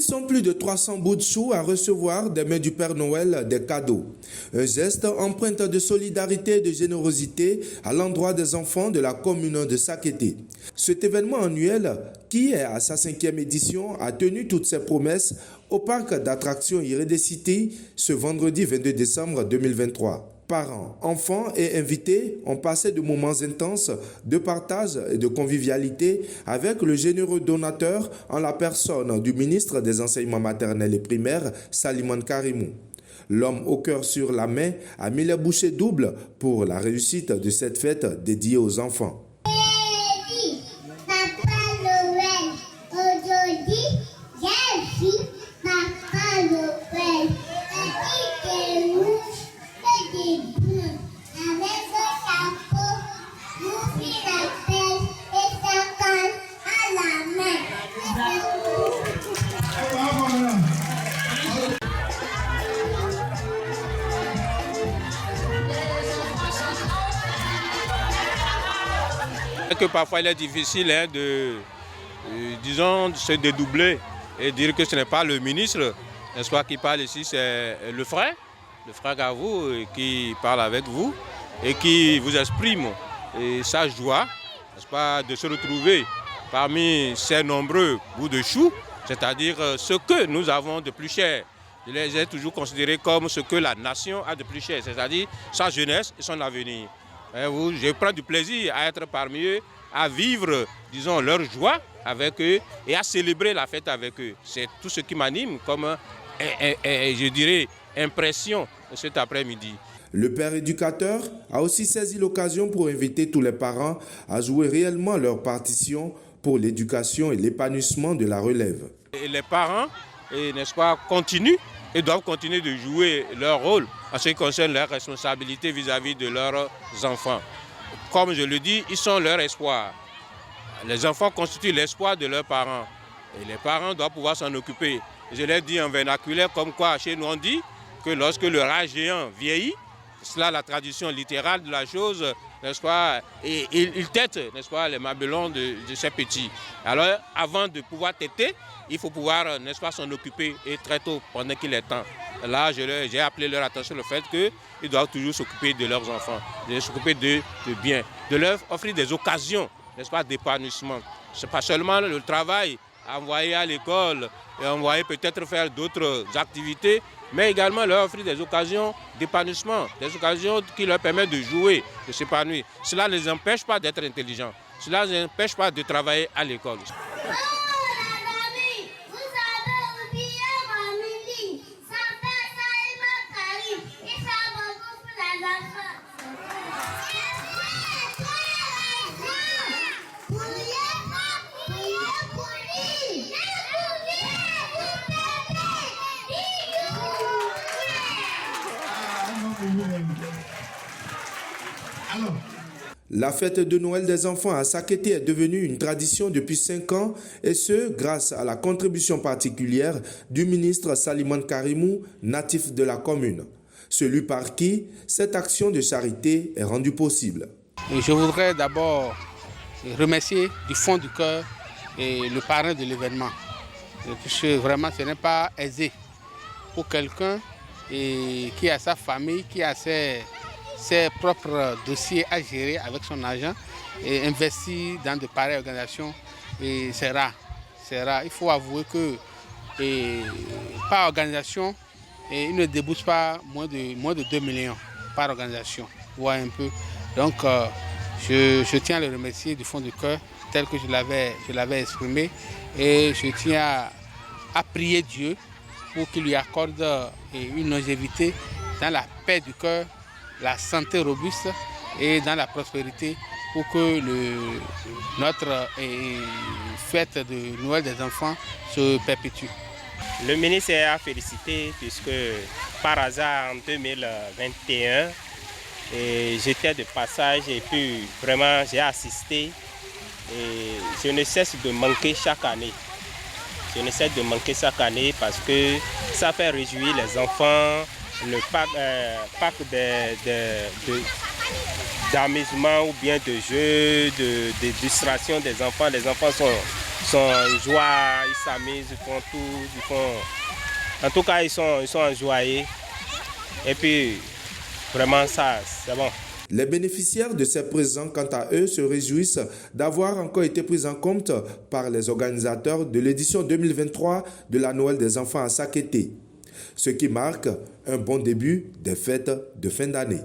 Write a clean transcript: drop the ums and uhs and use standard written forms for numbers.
Ils sont plus de 300 bouts de choux à recevoir des mains du Père Noël des cadeaux. Un geste empreinte de solidarité et de générosité à l'endroit des enfants de la commune de Sakété. Cet événement annuel, qui est à sa 5e édition, a tenu toutes ses promesses au parc d'attractions Irede City ce vendredi 22 décembre 2023. Parents, enfants et invités ont passé de moments intenses de partage et de convivialité avec le généreux donateur en la personne du ministre des Enseignements maternels et primaires, Salimane Karimou. L'homme au cœur sur la main a mis les bouchées doubles pour la réussite de cette fête dédiée aux enfants. Que parfois il est difficile de se dédoubler et dire que ce n'est pas le ministre, n'est-ce pas, qui parle ici, c'est le frère Gavou qui parle avec vous et qui vous exprime sa joie, n'est-ce pas, de se retrouver parmi ces nombreux bouts de choux, c'est-à-dire ce que nous avons de plus cher. Je les ai toujours considérés comme ce que la nation a de plus cher, c'est-à-dire sa jeunesse et son avenir. Je prends du plaisir à être parmi eux, à vivre, disons, leur joie avec eux et à célébrer la fête avec eux. C'est tout ce qui m'anime comme, je dirais, impression cet après-midi. Le père éducateur a aussi saisi l'occasion pour inviter tous les parents à jouer réellement leur partition pour l'éducation et l'épanouissement de la relève. Et les parents, n'est-ce pas, continuent et doivent continuer de jouer leur rôle en ce qui concerne leurs responsabilités vis-à-vis de leurs enfants. Comme je le dis, ils sont leur espoir. Les enfants constituent l'espoir de leurs parents. Et les parents doivent pouvoir s'en occuper. Je l'ai dit en vernaculaire, comme quoi chez nous on dit que lorsque le rat géant vieillit, cela la tradition littérale de la chose, n'est-ce pas, et il tète, n'est-ce pas, les mabelons de ces petits. Alors, avant de pouvoir têter, il faut pouvoir, n'est-ce pas, s'en occuper et très tôt, pendant qu'il est temps. Là, j'ai appelé leur attention le fait qu'ils doivent toujours s'occuper de leurs enfants, de s'occuper de bien, de leur offrir des occasions, n'est-ce pas, d'épanouissement. Ce n'est pas seulement le travail, envoyer à l'école et envoyer peut-être faire d'autres activités, mais également leur offrir des occasions d'épanouissement, des occasions qui leur permettent de jouer, de s'épanouir. Cela ne les empêche pas d'être intelligents, cela ne les empêche pas de travailler à l'école. La fête de Noël des enfants à Sakété est devenue une tradition depuis 5 ans et ce, grâce à la contribution particulière du ministre Salimane Karimou, natif de la commune. Celui par qui cette action de charité est rendue possible. Et je voudrais d'abord remercier du fond du cœur le parrain de l'événement. Puisque vraiment ce n'est pas aisé pour quelqu'un qui a sa famille, qui a ses propres dossiers à gérer avec son argent et investir dans de pareilles organisations, c'est rare. Il faut avouer que par organisation, il ne débouche pas moins de 2 millions par organisation. Voire un peu. Donc je tiens à le remercier du fond du cœur, tel que je l'avais exprimé. Et je tiens à prier Dieu pour qu'il lui accorde une longévité dans la paix du cœur, la santé robuste et dans la prospérité pour que notre fête de Noël des enfants se perpétue. Le ministre a félicité puisque par hasard en 2021, j'étais de passage et puis vraiment j'ai assisté et je ne cesse de manquer chaque année. Je ne cesse de manquer chaque année parce que ça fait réjouir les enfants, le parc d'amusement ou bien de jeux, de distraction des enfants. Les enfants sont sont en joie, ils s'amusent, ils font tout, En tout cas, ils sont enjoyés. Et puis, vraiment, ça, c'est bon. Les bénéficiaires de ces présents, quant à eux, se réjouissent d'avoir encore été pris en compte par les organisateurs de l'édition 2023 de la Noël des enfants à Sakété, ce qui marque un bon début des fêtes de fin d'année.